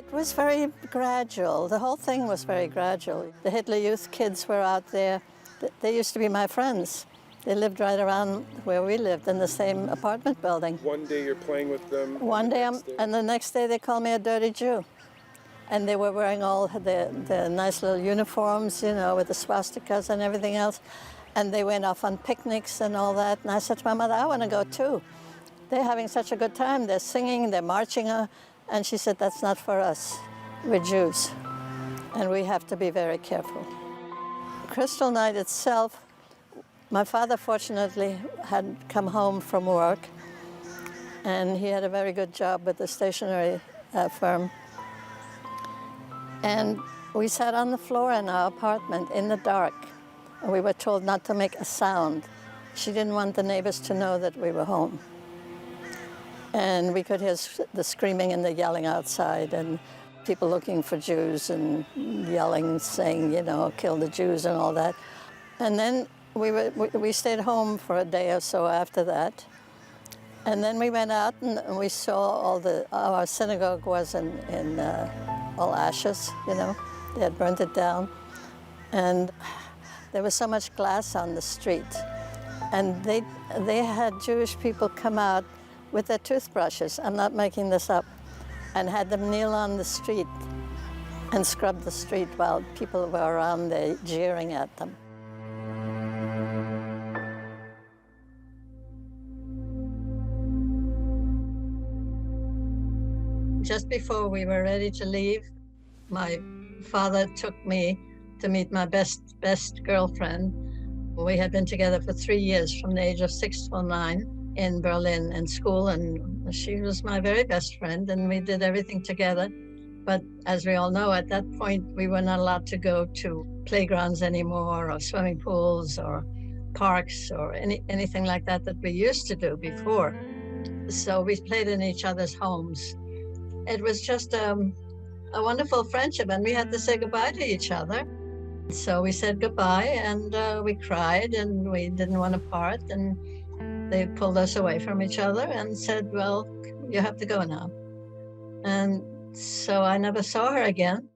It was very gradual. The whole thing was very gradual. The Hitler Youth kids were out there. They used to be my friends. They lived right around where we lived in the same apartment building. One day you're playing with them. One day, and the next day they called me a dirty Jew. And they were wearing all the nice little uniforms, you know, with the swastikas and everything else. And they went off on picnics and all that. And I said to my mother, I want to go too. They're having such a good time. They're singing, they're marching. And she said, that's not for us. We're Jews. And we have to be very careful. Crystal Night itself, my father fortunately had come home from work. And he had a very good job with the stationery firm. And we sat on the floor in our apartment in the dark. And we were told not to make a sound. She didn't want the neighbors to know that we were home. And we could hear the screaming and the yelling outside and people looking for Jews and yelling, saying, you know, kill the Jews and all that. And then we stayed home for a day or so after that. And then we went out and we saw our synagogue was in all ashes, you know. They had burnt it down. And there was so much glass on the street. And they had Jewish people come out with their toothbrushes, I'm not making this up, and had them kneel on the street and scrub the street while people were around there jeering at them. Just before we were ready to leave, my father took me to meet my best girlfriend. We had been together for 3 years, from the age of 6 till 9, in Berlin in school, and she was my very best friend, and we did everything together. But as we all know, at that point, we were not allowed to go to playgrounds anymore, or swimming pools, or parks, or anything like that we used to do before. So we played in each other's homes. It was just a wonderful friendship, and we had to say goodbye to each other. So we said goodbye, and we cried, and we didn't want to part, and they pulled us away from each other and said, well, you have to go now. And so I never saw her again.